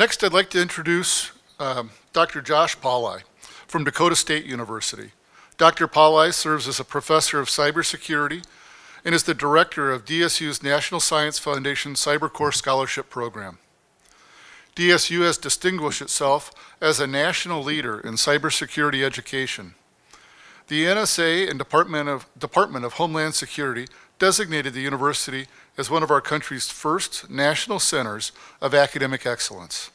Next, I'd like to introduce Dr. Josh Pauli from Dakota State University. Dr. Pauli serves as a professor of cybersecurity and is the director of DSU's National Science Foundation CyberCore Scholarship Program. DSU has distinguished itself as a national leader in cybersecurity education. The NSA and Department of Homeland Security designated the university as one of our country's first national centers of academic excellence.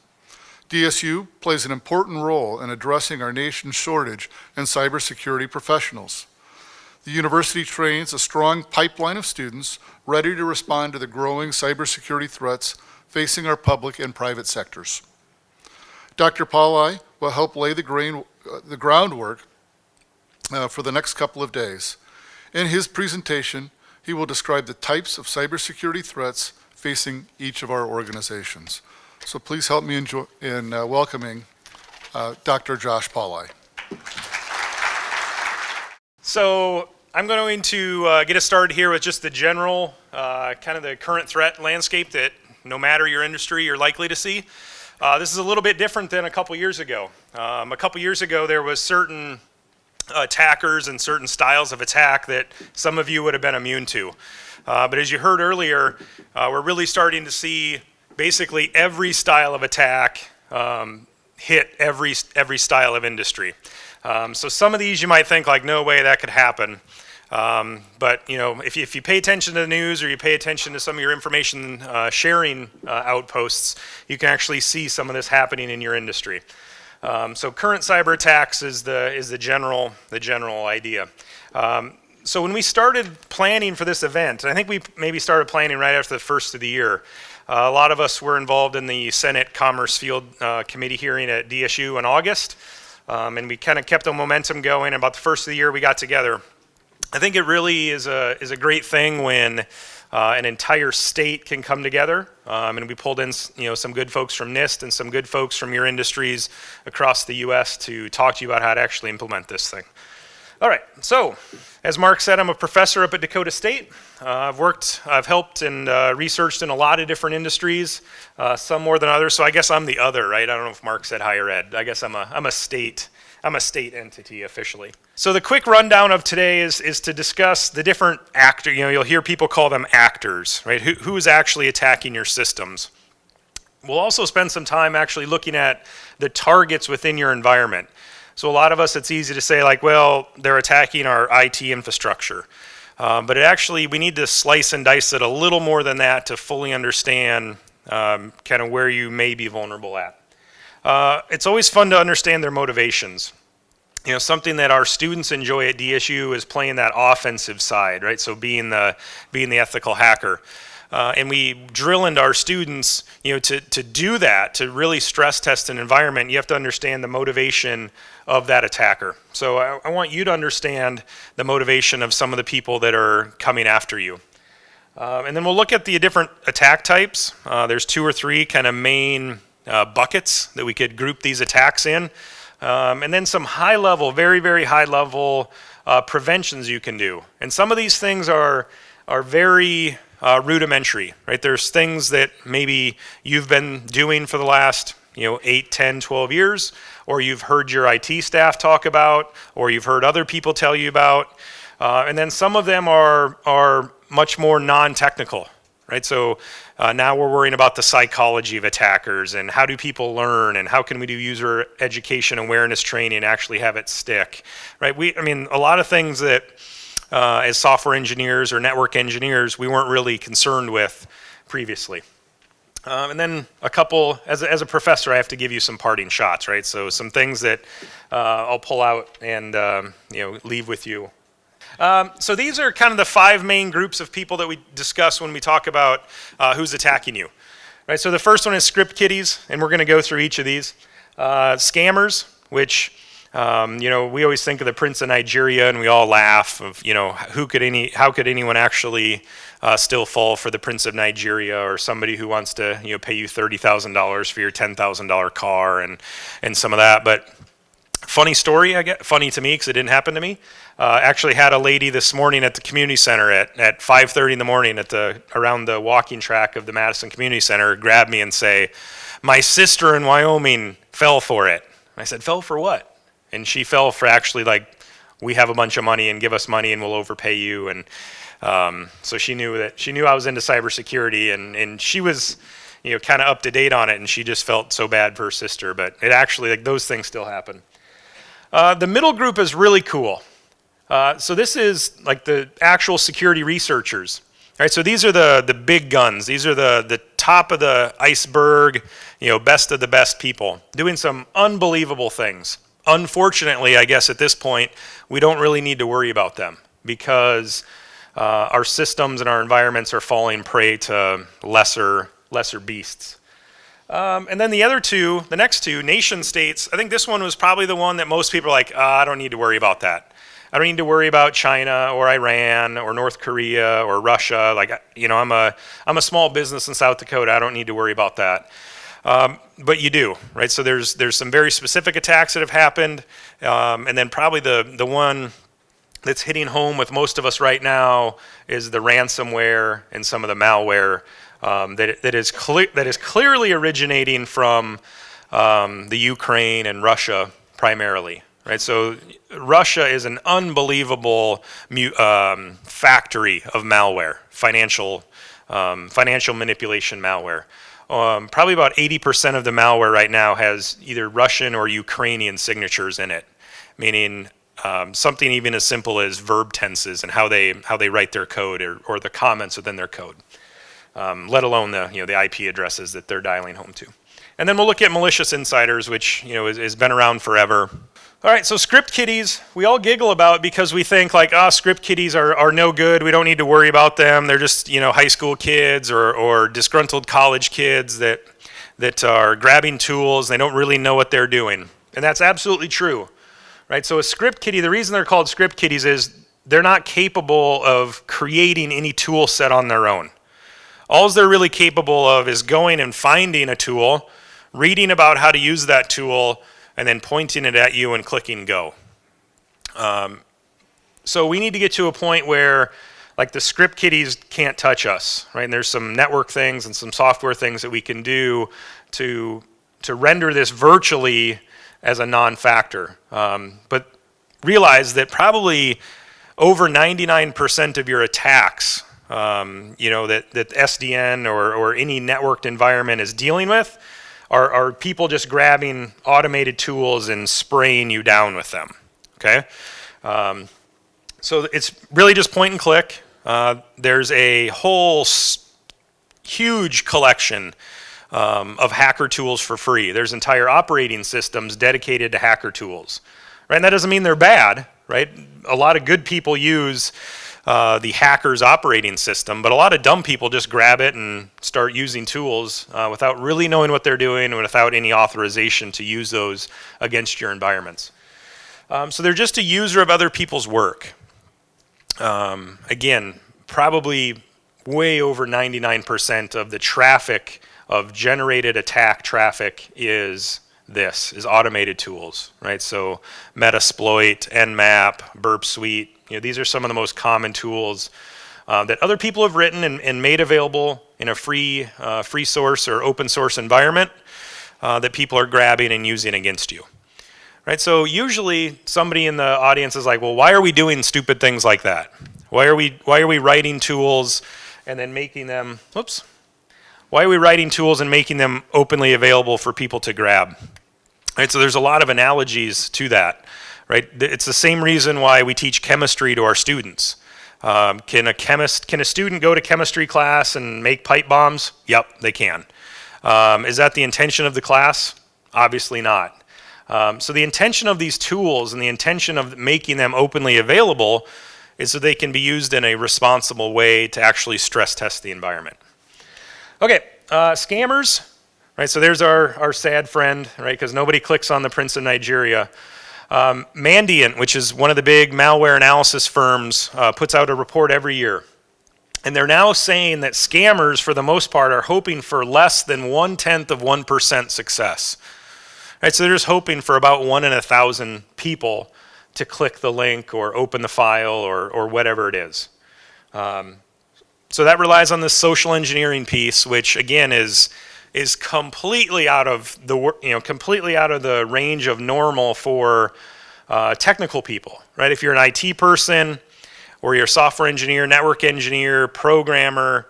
DSU plays an important role in addressing our nation's shortage in cybersecurity professionals. The university trains a strong pipeline of students ready to respond to the growing cybersecurity threats facing our public and private sectors. Dr. Pauli will help lay the groundwork for the next couple of days. In his presentation, he will describe the types of cybersecurity threats facing each of our organizations. So please help me in welcoming Dr. Josh Pauli. So I'm going to get us started here with just the general, kind of the current threat landscape that no matter your industry you're likely to see. This is a little bit different than a couple years ago. A couple years ago there was certain attackers and certain styles of attack that some of you would have been immune to. But as you heard earlier, we're really starting to see basically every style of attack hit every style of industry. So some of these you might think like, no way that could happen. But you know, if you pay attention to the news or you pay attention to some of your information sharing outposts, you can actually see some of this happening in your industry. So current cyber attacks is the general idea. So when we started planning for this event, I think we maybe started planning right after the first of the year. A lot of us were involved in the Senate Commerce Field Committee hearing at DSU in August, and we kind of kept the momentum going. About the first of the year, we got together. I think it really is a great thing when an entire state can come together, and we pulled in some good folks from NIST and some good folks from your industries across the U.S. to talk to you about how to actually implement this thing. All right, so as Mark said, I'm a professor up at Dakota State. I've helped and researched in a lot of different industries, some more than others. So I guess I'm the other, right? I don't know if Mark said higher ed. I guess I'm a state entity officially. So the quick rundown of today is to discuss the different actors. You'll hear people call them actors, right? Who is actually attacking your systems? We'll also spend some time actually looking at the targets within your environment. So a lot of us, it's easy to say like, well, they're attacking our IT infrastructure. But we need to slice and dice it a little more than that to fully understand kind of where you may be vulnerable at. It's always fun to understand their motivations. Something that our students enjoy at DSU is playing that offensive side, right? So being the ethical hacker. And we drill into our students, to do that, to really stress test an environment, you have to understand the motivation of that attacker. So I want you to understand the motivation of some of the people that are coming after you. And then we'll look at the different attack types. There's 2 or 3 kind of main buckets that we could group these attacks in. And then some high level, very, very high level preventions you can do. And some of these things are very rudimentary, right? There's things that maybe you've been doing for the last 8, 10, 12 years, or you've heard your IT staff talk about, or you've heard other people tell you about. And then some of them are much more non-technical, right? So now we're worrying about the psychology of attackers and how do people learn and how can we do user education awareness training and actually have it stick, right? A lot of things that as software engineers or network engineers, we weren't really concerned with previously. And then a couple, as a professor, I have to give you some parting shots, right? So some things that I'll pull out and leave with you. So these are kind of the 5 main groups of people that we discuss when we talk about who's attacking you, right? So the first one is script kiddies, and we're going to go through each of these. Scammers, which we always think of the Prince of Nigeria, and we all laugh of how could anyone actually still fall for the Prince of Nigeria or somebody who wants to pay you $30,000 for your $10,000 car and some of that. But funny story, funny to me because it didn't happen to me. Actually had a lady this morning at the community center at 5:30 in the morning around the walking track of the Madison Community Center grab me and say, my sister in Wyoming fell for it. I said, fell for what? And she fell for actually like, we have a bunch of money and give us money and we'll overpay you. And so she knew I was into cybersecurity, and she was, kind of up to date on it, and she just felt so bad for her sister. But it actually, like, those things still happen. The middle group is really cool. So this is like the actual security researchers. All right, so these are the big guns. These are the top of the iceberg, best of the best people doing some unbelievable things. Unfortunately, I guess at this point, we don't really need to worry about them because our systems and our environments are falling prey to lesser beasts. And then the next two, nation states, I think this one was probably the one that most people are like, I don't need to worry about that. I don't need to worry about China or Iran or North Korea or Russia. Like, I'm a small business in South Dakota. I don't need to worry about that. But you do, right? So there's some very specific attacks that have happened. And then probably the one that's hitting home with most of us right now is the ransomware and some of the malware that is clearly originating from the Ukraine and Russia primarily, right? So Russia is an unbelievable factory of malware, financial manipulation malware. Probably about 80% of the malware right now has either Russian or Ukrainian signatures in it, meaning something even as simple as verb tenses and how they write their code or the comments within their code, let alone the IP addresses that they're dialing home to. And then we'll look at malicious insiders, which has been around forever. All right, so script kiddies, we all giggle about because we think like, script kiddies are no good. We don't need to worry about them. They're just high school kids or disgruntled college kids that are grabbing tools. They don't really know what they're doing, and that's absolutely true. Right, so a script kiddie, the reason they're called script kiddies is they're not capable of creating any tool set on their own. All they're really capable of is going and finding a tool, reading about how to use that tool, and then pointing it at you and clicking go. So we need to get to a point where like the script kiddies can't touch us, right? And there's some network things and some software things that we can do to render this virtually as a non-factor. But realize that probably over 99% of your attacks, that SDN or any networked environment is dealing with are people just grabbing automated tools and spraying you down with them, okay? So it's really just point and click. There's a whole huge collection of hacker tools for free. There's entire operating systems dedicated to hacker tools, right? And that doesn't mean they're bad, right? A lot of good people use the hacker's operating system, but a lot of dumb people just grab it and start using tools without really knowing what they're doing and without any authorization to use those against your environments. So they're just a user of other people's work. Again, probably way over 99% of the traffic of generated attack traffic is automated tools, right? So Metasploit, Nmap, Burp Suite, these are some of the most common tools that other people have written and made available in a free source or open source environment that people are grabbing and using against you, right? So usually somebody in the audience is like, well, why are we doing stupid things like that? Why are we writing tools and then making them, why are we writing tools and making them openly available for people to grab? Right, so there's a lot of analogies to that, right? It's the same reason why we teach chemistry to our students. Can a student go to chemistry class and make pipe bombs? Yep, they can. Is that the intention of the class? Obviously not. So the intention of these tools and the intention of making them openly available is so they can be used in a responsible way to actually stress test the environment. Okay, scammers, right? So there's our sad friend, right? Because nobody clicks on the Prince of Nigeria. Mandiant, which is one of the big malware analysis firms, puts out a report every year. And they're now saying that scammers, for the most part, are hoping for less than 0.1% success. Right, so they're just hoping for about 1 in 1,000 people to click the link or open the file or whatever it is. So that relies on this social engineering piece, which again is is completely out of the range of normal for technical people, right? If you're an IT person or you're a software engineer, network engineer, programmer,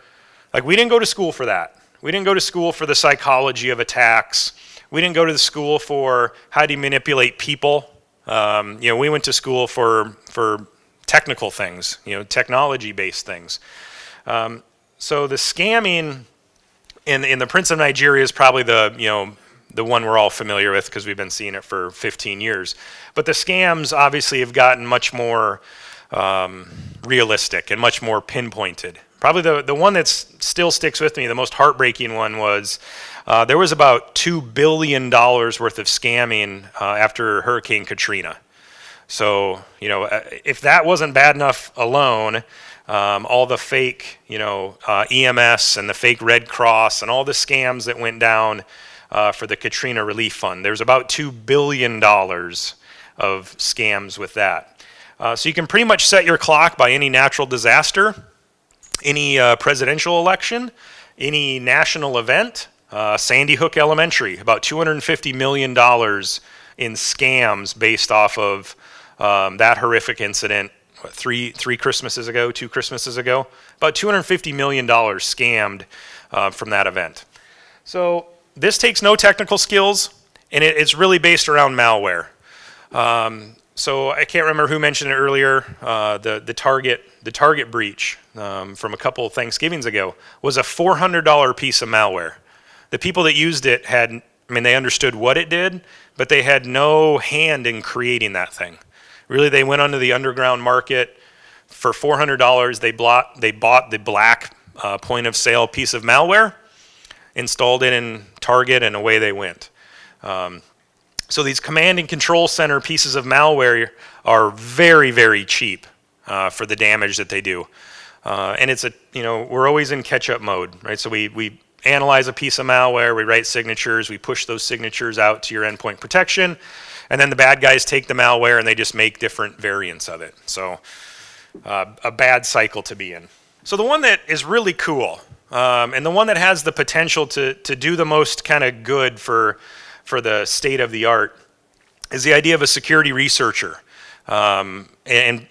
like we didn't go to school for that. We didn't go to school for the psychology of attacks. We didn't go to the school for how do you manipulate people. We went to school for technical things, technology-based things. So the scamming in the Prince of Nigeria is probably the one we're all familiar with because we've been seeing it for 15 years. But the scams obviously have gotten much more realistic and much more pinpointed. Probably the one that still sticks with me, the most heartbreaking one was there was about $2 billion worth of scamming after Hurricane Katrina. So, if that wasn't bad enough alone, all the fake, EMS and the fake Red Cross and all the scams that went down for the Katrina Relief Fund, there's about $2 billion of scams with that. So you can pretty much set your clock by any natural disaster, any presidential election, any national event. Sandy Hook Elementary, about $250 million in scams based off of that horrific incident, two Christmases ago, about $250 million scammed from that event. So this takes no technical skills, and it's really based around malware. So I can't remember who mentioned it earlier. The Target breach from a couple of Thanksgivings ago was a $400 piece of malware. The people that used it they understood what it did, but they had no hand in creating that thing. Really, they went onto the underground market for $400. They bought the black point of sale piece of malware, installed it in Target, and away they went. So these command and control center pieces of malware are very, very cheap for the damage that they do. And we're always in catch-up mode, right? So we analyze a piece of malware, we write signatures, we push those signatures out to your endpoint protection, and then the bad guys take the malware and they just make different variants of it. So a bad cycle to be in. So the one that is really cool, and the one that has the potential to do the most kind of good for the state of the art is the idea of a security researcher. And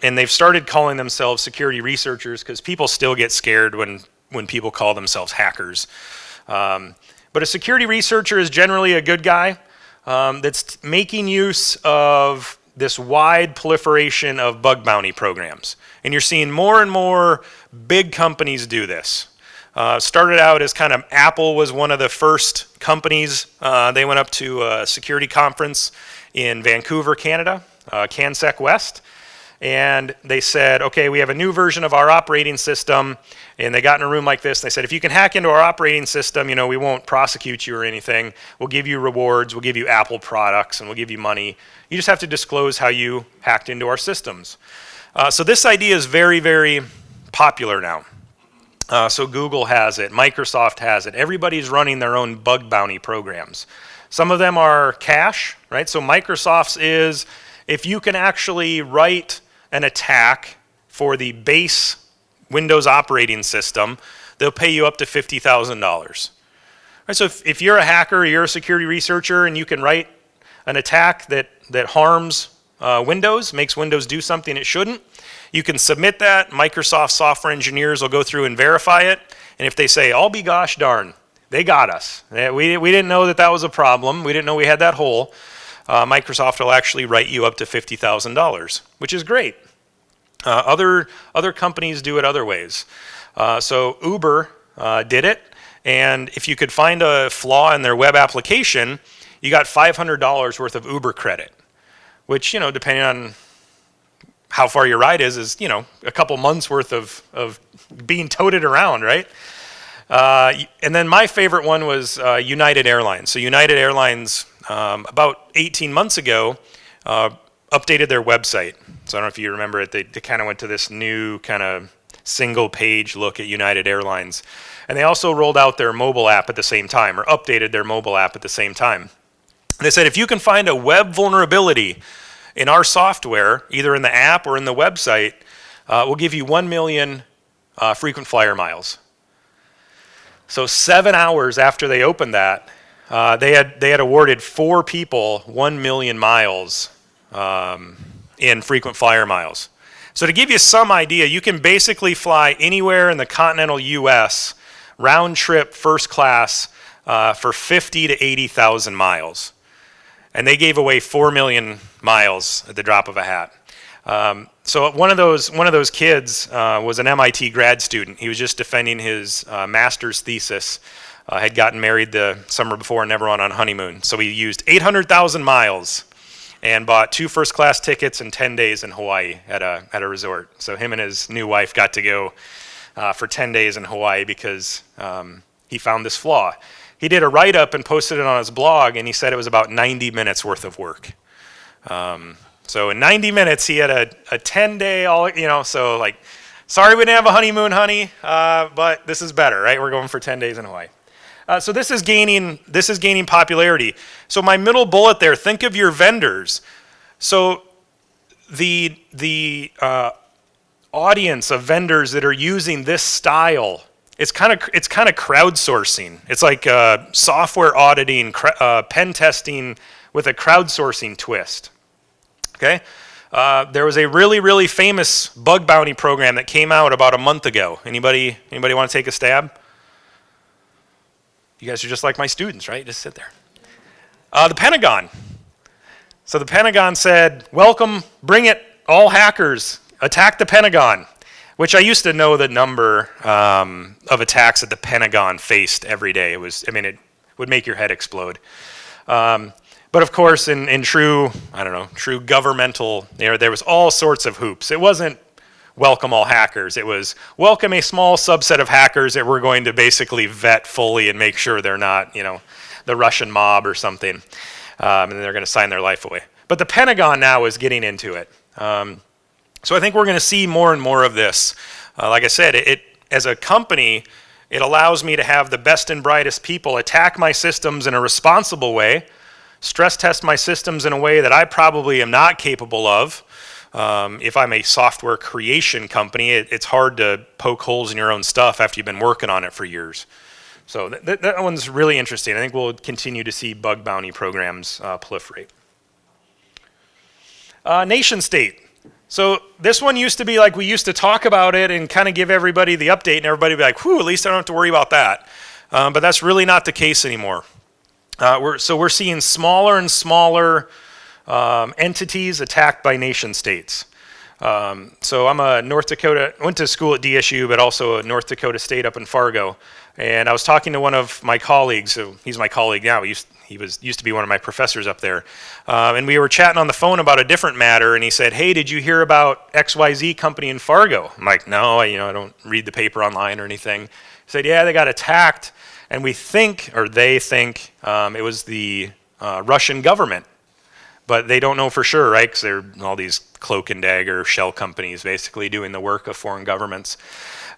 they've started calling themselves security researchers because people still get scared when people call themselves hackers. But a security researcher is generally a good guy that's making use of this wide proliferation of bug bounty programs. And you're seeing more and more big companies do this. Started out as kind of Apple was one of the first companies. They went up to a security conference in Vancouver, Canada, CanSec West, and they said, okay, we have a new version of our operating system, and they got in a room like this, and they said, if you can hack into our operating system, we won't prosecute you or anything. We'll give you rewards, we'll give you Apple products, and we'll give you money. You just have to disclose how you hacked into our systems. So this idea is very, very popular now. So Google has it, Microsoft has it. Everybody's running their own bug bounty programs. Some of them are cash, right? So Microsoft's is if you can actually write an attack for the base Windows operating system, they'll pay you up to $50,000. Right, so if you're a hacker, you're a security researcher, and you can write an attack that harms Windows, makes Windows do something it shouldn't, you can submit that. Microsoft software engineers will go through and verify it. And if they say, I'll be gosh darn, they got us. We didn't know that was a problem. We didn't know we had that hole. Microsoft will actually write you up to $50,000, which is great. Other companies do it other ways. So Uber did it. And if you could find a flaw in their web application, you got $500 worth of Uber credit, which, depending on how far your ride is a couple months worth of being toted around, right? And then my favorite one was United Airlines. So United Airlines, about 18 months ago, updated their website. So I don't know if you remember it. They kind of went to this new kind of single page look at United Airlines. And they also rolled out their mobile app at the same time, or updated their mobile app at the same time. And they said, if you can find a web vulnerability in our software, either in the app or in the website, we'll give you 1 million frequent flyer miles. So 7 hours after they opened that, they had awarded 4 people 1 million miles in frequent flyer miles. So to give you some idea, you can basically fly anywhere in the continental U.S. round trip first class for 50 to 80,000 miles. And they gave away 4 million miles at the drop of a hat. So one of those kids was an MIT grad student. He was just defending his master's thesis. Had gotten married the summer before and never went on honeymoon. So he used 800,000 miles and bought 2 first-class tickets and 10 days in Hawaii at a resort. So him and his new wife got to go for 10 days in Hawaii because he found this flaw. He did a write-up and posted it on his blog, and he said it was about 90 minutes worth of work. So in 90 minutes, he had a 10-day, so like, sorry we didn't have a honeymoon, honey, but this is better, right? We're going for 10 days in Hawaii. So this is gaining popularity. So my middle bullet there, think of your vendors. So the audience of vendors that are using this style, it's kind of crowdsourcing. It's like software auditing, pen testing with a crowdsourcing twist. Okay, there was a really famous bug bounty program that came out about a month ago. Anybody want to take a stab? You guys are just like my students, right? Just sit there. The Pentagon. So the Pentagon said, welcome, bring it, all hackers, attack the Pentagon, which I used to know the number of attacks that the Pentagon faced every day. It would make your head explode. But of course, in true governmental, there was all sorts of hoops. It wasn't welcome all hackers. It was welcome a small subset of hackers that we're going to basically vet fully and make sure they're not, the Russian mob or something, and they're going to sign their life away. But the Pentagon now is getting into it. So I think we're going to see more and more of this. Like I said, as a company, it allows me to have the best and brightest people attack my systems in a responsible way, stress test my systems in a way that I probably am not capable of. If I'm a software creation company, it's hard to poke holes in your own stuff after you've been working on it for years. So that one's really interesting. I think we'll continue to see bug bounty programs proliferate. Nation state. So this one used to be like we used to talk about it and kind of give everybody the update, and everybody would be like, whew, at least I don't have to worry about that. But that's really not the case anymore. We're seeing smaller and smaller entities attacked by nation states. So I'm a North Dakota, went to school at DSU, but also a North Dakota State up in Fargo. And I was talking to one of my colleagues, so he's my colleague now, he used to be one of my professors up there. And we were chatting on the phone about a different matter, and he said, hey, did you hear about XYZ company in Fargo? I'm like, no, I don't read the paper online or anything. He said, yeah, they got attacked, and they think it was the Russian government. But they don't know for sure, right? Because they're all these cloak and dagger shell companies basically doing the work of foreign governments.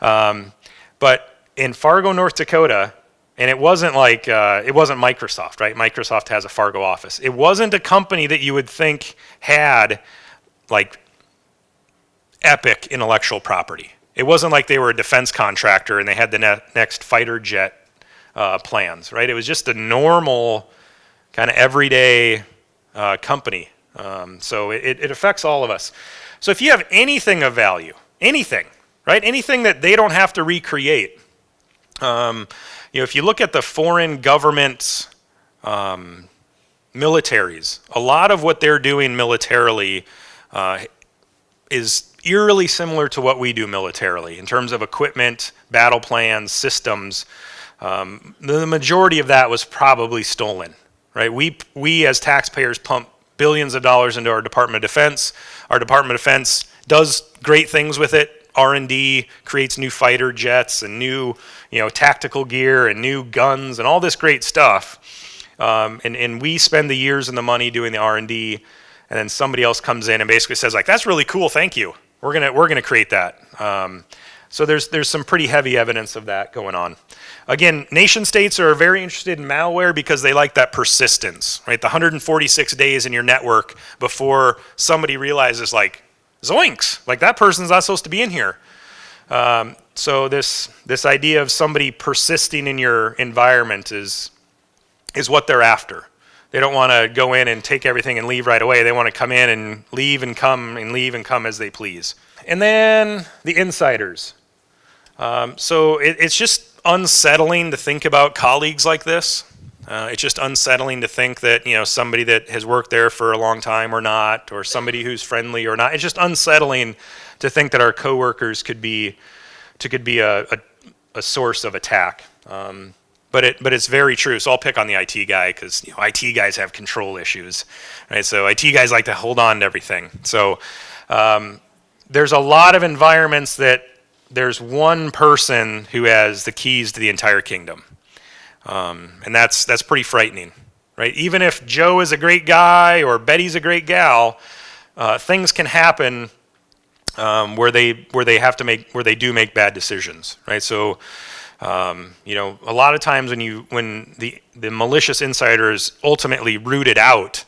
But in Fargo, North Dakota, and it wasn't Microsoft, right? Microsoft has a Fargo office. It wasn't a company that you would think had like epic intellectual property. It wasn't like they were a defense contractor and they had the next fighter jet plans, right? It was just a normal kind of everyday company. So it affects all of us. So if you have anything of value, anything, right? Anything that they don't have to recreate. If you look at the foreign government militaries, a lot of what they're doing militarily is eerily similar to what we do militarily in terms of equipment, battle plans, systems. The majority of that was probably stolen. Right? We as taxpayers pump billions of dollars into our Department of Defense. Our Department of Defense does great things with it. R&D creates new fighter jets and new, tactical gear and new guns and all this great stuff. And we spend the years and the money doing the R&D, and then somebody else comes in and basically says like, that's really cool, thank you. We're gonna create that. So there's some pretty heavy evidence of that going on. Again, nation states are very interested in malware because they like that persistence, right? The 146 days in your network before somebody realizes like, zoinks, like that person's not supposed to be in here. So this idea of somebody persisting in your environment is what they're after. They don't want to go in and take everything and leave right away. They want to come in and leave and come and leave and come as they please. And then the insiders. So it's just unsettling to think about colleagues like this. It's just unsettling to think that, somebody that has worked there for a long time or not, or somebody who's friendly or not. It's just unsettling to think that our coworkers could be a source of attack. But it's very true. So I'll pick on the IT guy because IT guys have control issues, right? So IT guys like to hold on to everything. So there's a lot of environments that there's one person who has the keys to the entire kingdom, and that's pretty frightening, right? Even if Joe is a great guy or Betty's a great gal, things can happen where they do make bad decisions, right? So. A lot of times when the malicious insider is ultimately rooted out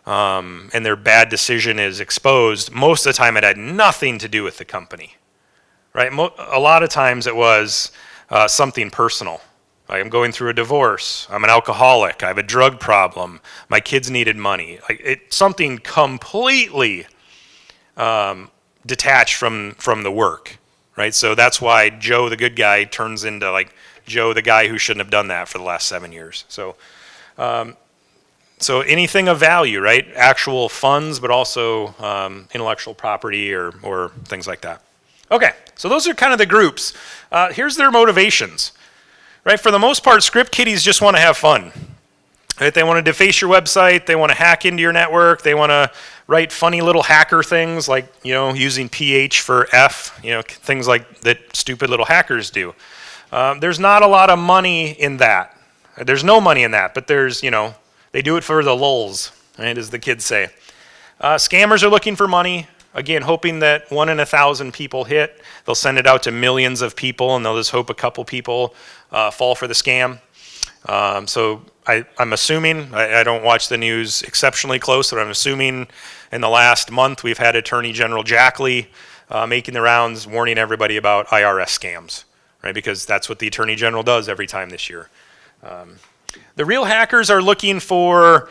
and their bad decision is exposed, most of the time it had nothing to do with the company, right? A lot of times it was something personal. Like, I'm going through a divorce. I'm an alcoholic. I have a drug problem. My kids needed money. Something completely detached from the work. Right, so that's why Joe, the good guy, turns into Joe, the guy who shouldn't have done that for the last 7 years. So, so anything of value, right? Actual funds, but also intellectual property or things like that. Okay, so those are kind of the groups. Here's their motivations, right? For the most part, script kiddies just want to have fun. Right? They want to deface your website. They want to hack into your network. They want to write funny little hacker things like, using PH for F, things like that stupid little hackers do. There's not a lot of money in that. There's no money in that, but there's, they do it for the lulz, right, as the kids say. Scammers are looking for money, again, hoping that 1 in 1,000 people hit. They'll send it out to millions of people, and they'll just hope a couple people fall for the scam. So I'm assuming, I don't watch the news exceptionally close, but I'm assuming in the last month we've had Attorney General Jackley making the rounds, warning everybody about IRS scams, right? Because that's what the Attorney General does every time this year. The real hackers are looking for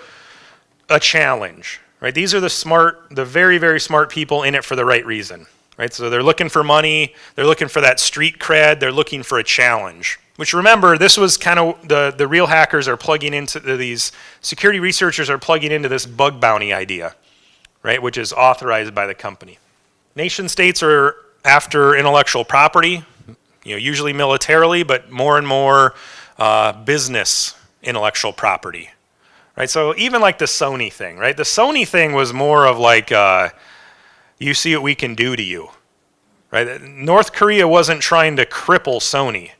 a challenge, right? These are the very, very smart people in it for the right reason, right? So they're looking for money, they're looking for that street cred, they're looking for a challenge. Which, remember, this was kind of the real hackers are plugging into these security researchers are plugging into this bug bounty idea, right? Which is authorized by the company. Nation states are after intellectual property, usually militarily, but more and more business intellectual property, right? So even like the Sony thing, right? The Sony thing was more of like, you see what we can do to you, right? North Korea wasn't trying to cripple Sony.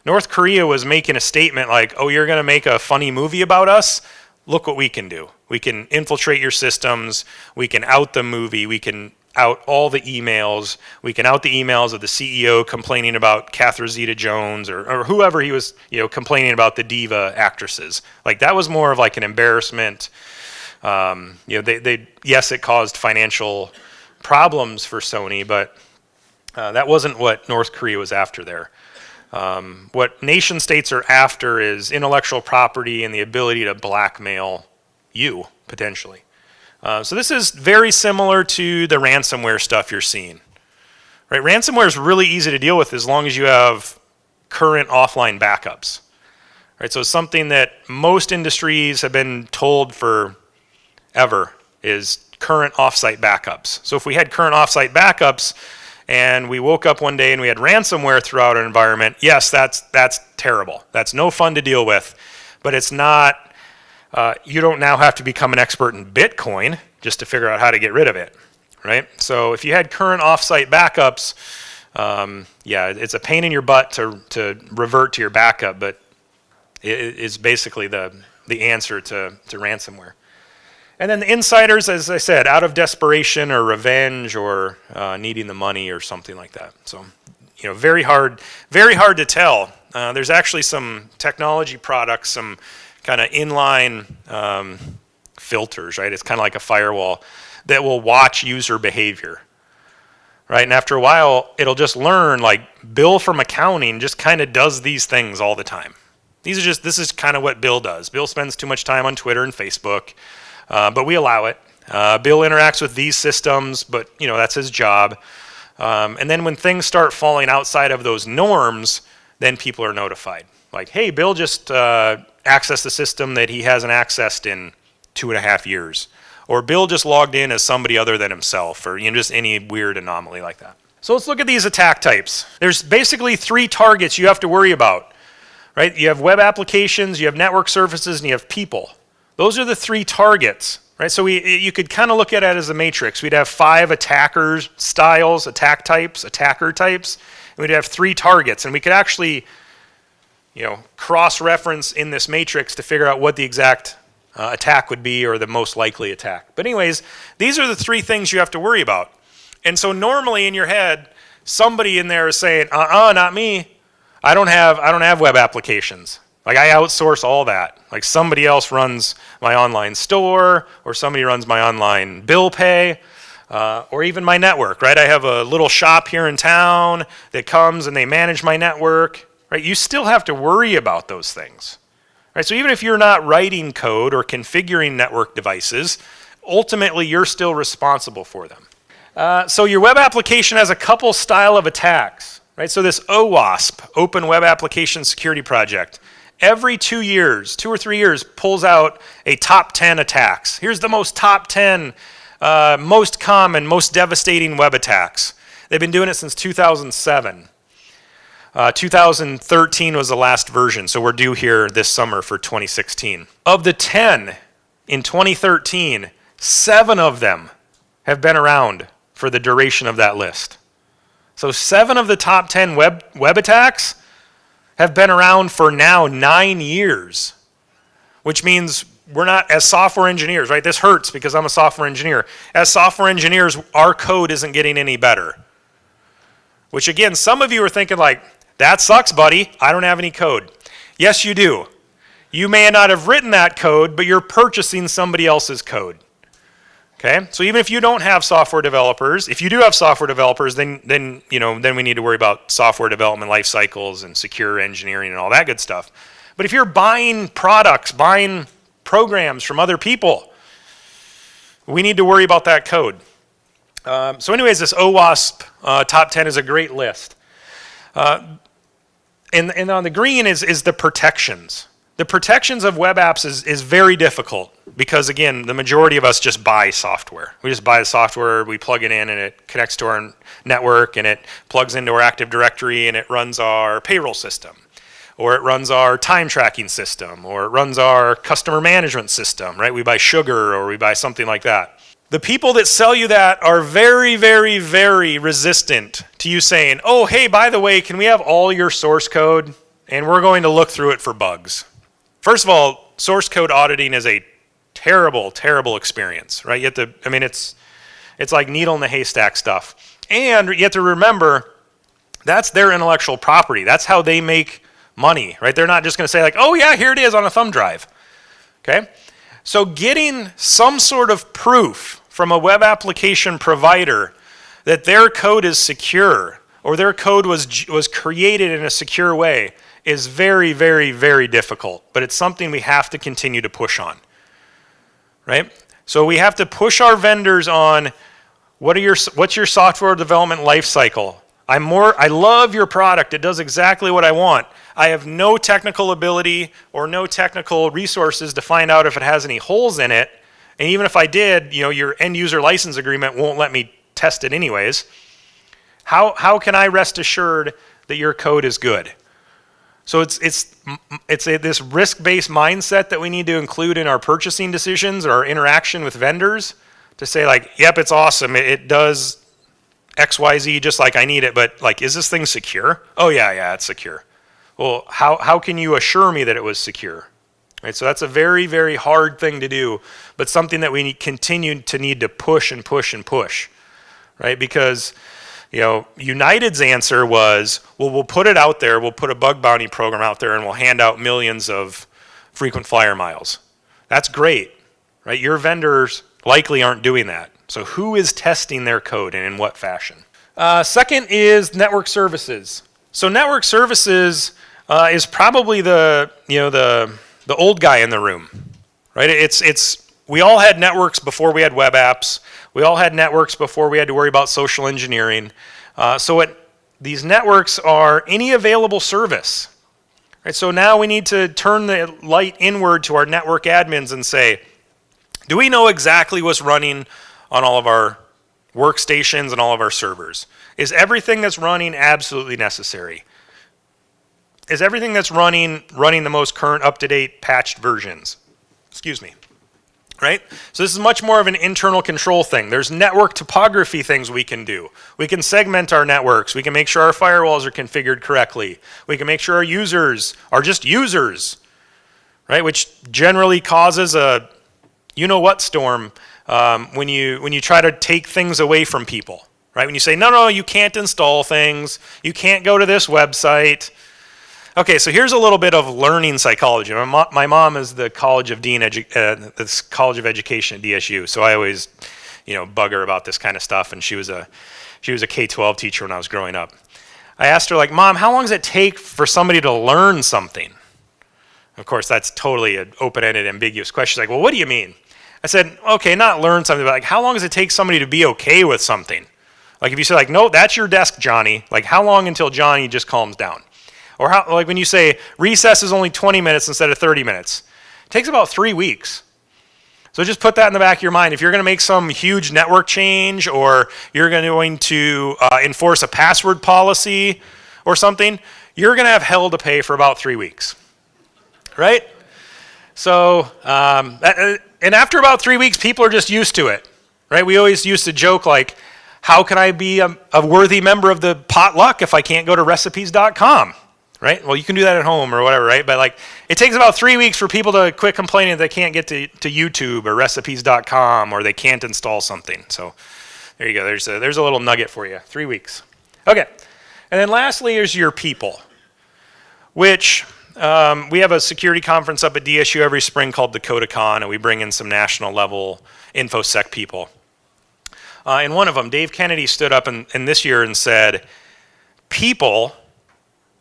North Korea was making a statement like, oh, you're going to make a funny movie about us? Look what we can do. We can infiltrate your systems. We can out the movie. We can out all the emails. We can out the emails of the CEO complaining about Catherine Zeta-Jones or whoever he was, complaining about the diva actresses. Like, that was more of like an embarrassment. Yes, it caused financial problems for Sony, but that wasn't what North Korea was after there. What nation states are after is intellectual property and the ability to blackmail you, potentially. So this is very similar to the ransomware stuff you're seeing. Right? Ransomware is really easy to deal with as long as you have current offline backups. Right? So it's something that most industries have been told forever is current offsite backups. So if we had current offsite backups, and we woke up one day and we had ransomware throughout our environment, yes, that's terrible. That's no fun to deal with, but it's not, you don't now have to become an expert in Bitcoin just to figure out how to get rid of it, right? So if you had current offsite backups, it's a pain in your butt to revert to your backup, but it is basically the answer to ransomware. And then the insiders, as I said, out of desperation or revenge or needing the money or something like that. So, very hard to tell. There's actually some technology products, some kind of inline filters, right? It's kind of like a firewall that will watch user behavior. right? And after a while, it'll just learn, like, Bill from accounting just kind of does these things all the time. This is kind of what Bill does. Bill spends too much time on Twitter and Facebook, but we allow it. Bill interacts with these systems, but that's his job. And then when things start falling outside of those norms, then people are notified. Like, hey, Bill just accessed the system that he hasn't accessed in 2.5 years. Or Bill just logged in as somebody other than himself, or just any weird anomaly like that. So let's look at these attack types. There's basically 3 targets you have to worry about, right? You have web applications, you have network services, and you have people. Those are the 3 targets, right? So you could kind of look at it as a matrix. We'd have 5 attackers styles, attack types, attacker types, and we'd have 3 targets, and we could actually cross-reference in this matrix to figure out what the exact attack would be, or the most likely attack. But anyways, these are the 3 things you have to worry about. And so normally in your head, somebody in there is saying, not me. I don't have web applications. Like, I outsource all that. Like, somebody else runs my online store, or somebody runs my online bill pay, or even my network, right? I have a little shop here in town that comes and they manage my network, right? You still have to worry about those things. Right, so even if you're not writing code or configuring network devices, ultimately you're still responsible for them. So your web application has a couple style of attacks. Right? So this OWASP, Open Web Application Security Project, every 2 years, 2 or 3 years, pulls out a top 10 attacks. Here's the top 10 most common, most devastating web attacks. They've been doing it since 2007. 2013 was the last version, so we're due here this summer for 2016. Of the 10 in 2013, 7 of them have been around for the duration of that list. So 7 of the top 10 web attacks have been around for now 9 years, which means we're not, as software engineers, right? This hurts because I'm a software engineer. As software engineers, our code isn't getting any better. Which again, some of you are thinking like, that sucks, buddy. I don't have any code. Yes, you do. You may not have written that code, but you're purchasing somebody else's code. Okay? So even if you don't have software developers, if you do have software developers, then we need to worry about software development life cycles and secure engineering and all that good stuff. But if you're buying products, buying programs from other people, we need to worry about that code. So anyways, this OWASP top 10 is a great list. And on the green is the protections. The protections of web apps is very difficult because, again, the majority of us just buy software. We just buy the software, we plug it in, and it connects to our network, and it plugs into our Active Directory, and it runs our payroll system, or it runs our time tracking system, or it runs our customer management system, right? We buy sugar, or we buy something like that. The people that sell you that are very, very, very resistant to you saying, oh, hey, by the way, can we have all your source code? And we're going to look through it for bugs. First of all, source code auditing is a terrible, terrible experience, right? It's like needle in the haystack stuff. And you have to remember, that's their intellectual property. That's how they make money, right? They're not just going to say like, oh yeah, here it is on a thumb drive, okay? So getting some sort of proof from a web application provider that their code is secure or their code was created in a secure way is very, very, very difficult. But it's something we have to continue to push on, right? So we have to push our vendors on what's your software development life cycle. I love your product. It does exactly what I want. I have no technical ability or no technical resources to find out if it has any holes in it. And even if I did, your end user license agreement won't let me test it anyways. How can I rest assured that your code is good? So it's this risk-based mindset that we need to include in our purchasing decisions or our interaction with vendors to say like, yep, it's awesome. It does XYZ just like I need it, but like, is this thing secure? Oh yeah, it's secure. Well, how can you assure me that it was secure? Right, so that's a very, very hard thing to do, but something that we continue to need to push and push and push, right? Because United's answer was, well, we'll put it out there, we'll put a bug bounty program out there, and we'll hand out millions of frequent flyer miles. That's great, right? Your vendors likely aren't doing that. So who is testing their code and in what fashion? Second is network services. So network services is probably the old guy in the room, right? We all had networks before we had web apps. We all had networks before we had to worry about social engineering. These networks are any available service. Right? So now we need to turn the light inward to our network admins and say, do we know exactly what's running on all of our workstations and all of our servers? Is everything that's running absolutely necessary? Is everything that's running the most current, up-to-date, patched versions? Excuse me. Right? So this is much more of an internal control thing. There's network topography things we can do. We can segment our networks. We can make sure our firewalls are configured correctly. We can make sure our users are just users, right? Which generally causes a you-know-what storm when you try to take things away from people, right? When you say, no, you can't install things. You can't go to this website. Okay, so here's a little bit of learning psychology. My mom is the College of Education at DSU, so I always, bug her about this kind of stuff. And she was a K-12 teacher when I was growing up. I asked her, Mom, how long does it take for somebody to learn something? Of course, that's totally an open-ended, ambiguous question. She's like, well, what do you mean? I said, okay, not learn something, but how long does it take somebody to be okay with something? If you say, no, that's your desk, Johnny. How long until Johnny just calms down? Or when you say recess is only 20 minutes instead of 30 minutes. It takes about 3 weeks. So just put that in the back of your mind. If you're going to make some huge network change, or you're going to enforce a password policy or something, you're going to have hell to pay for about 3 weeks. Right? So, and after about 3 weeks, people are just used to it. Right? We always used to joke how can I be a worthy member of the potluck if I can't go to recipes.com? Right? Well, you can do that at home or whatever, right? But it takes about 3 weeks for people to quit complaining that they can't get to YouTube or recipes.com, or they can't install something. So there you go. There's a little nugget for you. 3 weeks. Okay. And then lastly is your people, which we have a security conference up at DSU every spring called Dakota, and we bring in some national level InfoSec people. And one of them, Dave Kennedy, stood up in this year and said, people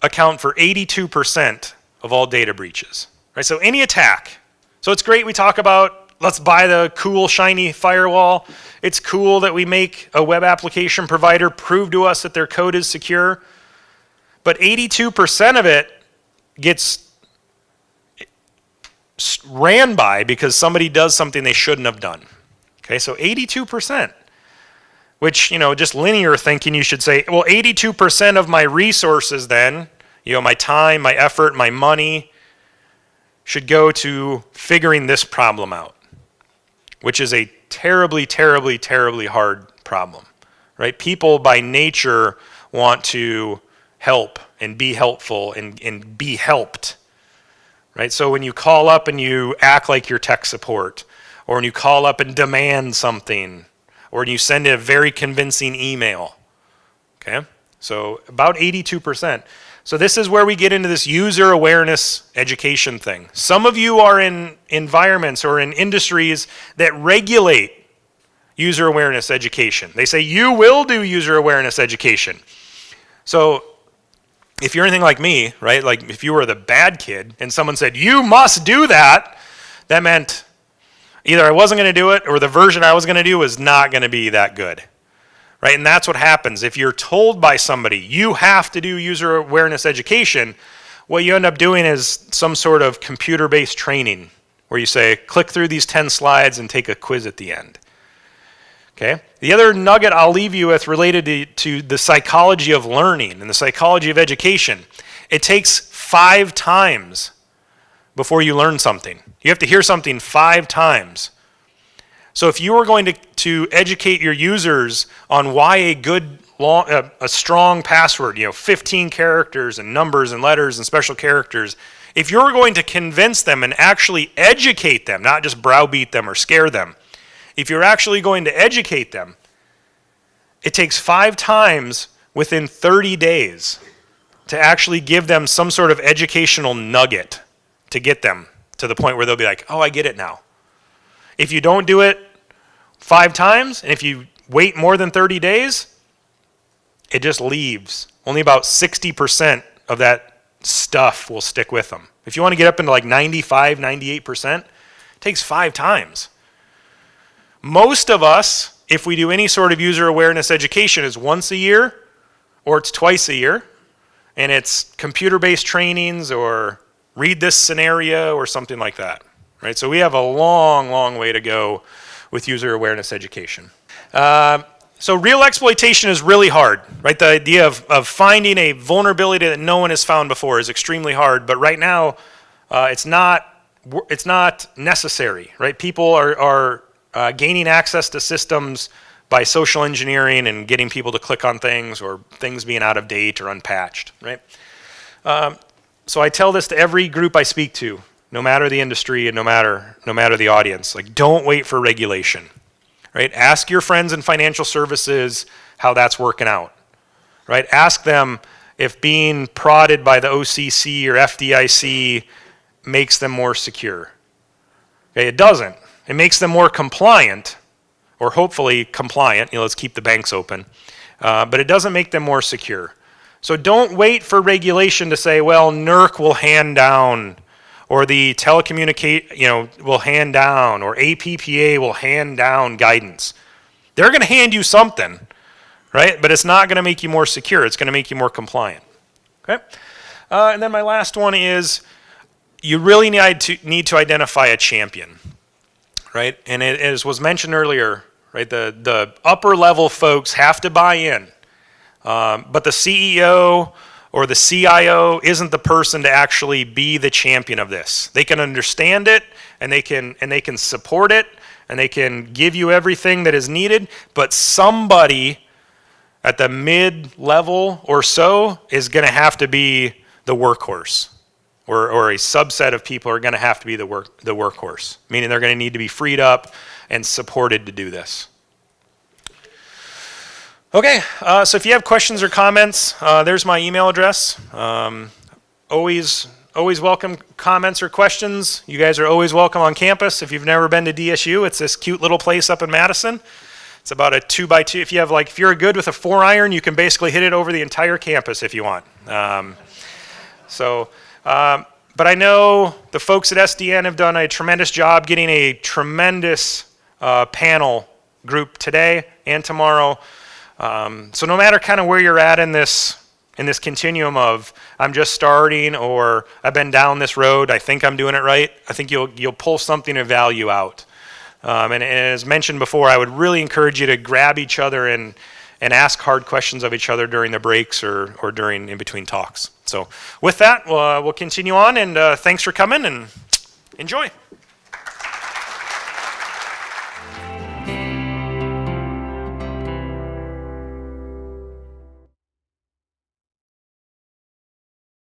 account for 82% of all data breaches. Right? So any attack. So it's great we talk about, let's buy the cool, shiny firewall. It's cool that we make a web application provider prove to us that their code is secure. But 82% of it gets ran by because somebody does something they shouldn't have done. Okay, so 82%. Which, just linear thinking, you should say, well, 82% of my resources then, my time, my effort, my money, should go to figuring this problem out, which is a terribly, terribly, terribly hard problem, right? People by nature want to help and be helpful and be helped, right? So when you call up and you act like you're tech support, or when you call up and demand something, or when you send a very convincing email, okay? So about 82%. So this is where we get into this user awareness education thing. Some of you are in environments or in industries that regulate user awareness education. They say you will do user awareness education. So if you're anything like me, right, if you were the bad kid and someone said, you must do that, that meant either I wasn't going to do it, or the version I was going to do was not going to be that good, right? And that's what happens. If you're told by somebody, you have to do user awareness education, what you end up doing is some sort of computer-based training where you say, click through these 10 slides and take a quiz at the end. Okay? The other nugget I'll leave you with related to the psychology of learning and the psychology of education, it takes 5 times before you learn something. You have to hear something 5 times. So if you are going to educate your users on why a strong password, 15 characters and numbers and letters and special characters, if you're going to convince them and actually educate them, not just browbeat them or scare them, if you're actually going to educate them, it takes 5 times within 30 days to actually give them some sort of educational nugget to get them to the point where they'll be like, oh, I get it now. If you don't do it 5 times, and if you wait more than 30 days, it just leaves. Only about 60% of that stuff will stick with them. If you want to get up into like 95, 98%, it takes 5 times. Most of us, if we do any sort of user awareness education, is once a year or it's twice a year, and it's computer-based trainings or read this scenario or something like that, right? So we have a long, long way to go with user awareness education. So real exploitation is really hard, right? The idea of finding a vulnerability that no one has found before is extremely hard, but right now it's not necessary, right? People are gaining access to systems by social engineering and getting people to click on things or things being out of date or unpatched, right? So I tell this to every group I speak to, no matter the industry and no matter the audience, like don't wait for regulation, right? Ask your friends in financial services how that's working out, right? Ask them if being prodded by the OCC or FDIC makes them more secure. Okay, it doesn't. It makes them more compliant, or hopefully compliant, let's keep the banks open, but it doesn't make them more secure. So don't wait for regulation to say, well, NERC will hand down, or the will hand down, or APPA will hand down guidance. They're going to hand you something, right? But it's not going to make you more secure. It's going to make you more compliant. Okay? And then my last one is you really need to identify a champion, right? And as was mentioned earlier, right, the upper level folks have to buy in. But the CEO or the CIO isn't the person to actually be the champion of this. They can understand it, and they can support it, and they can give you everything that is needed, but somebody at the mid-level or so is going to have to be the workhorse, or a subset of people are going to have to be the workhorse, meaning they're going to need to be freed up and supported to do this. Okay, so if you have questions or comments, there's my email address. Always welcome comments or questions. You guys are always welcome on campus. If you've never been to DSU, it's this cute little place up in Madison. It's about a 2x2. If you're good with a 4-iron, you can basically hit it over the entire campus if you want. But I know the folks at SDN have done a tremendous job getting a tremendous panel group today and tomorrow. So no matter kind of where you're at in this continuum of I'm just starting or I've been down this road, I think I'm doing it right, I think you'll pull something of value out. And as mentioned before, I would really encourage you to grab each other and ask hard questions of each other during the breaks or during in between talks. So with that, we'll continue on, and thanks for coming and enjoy.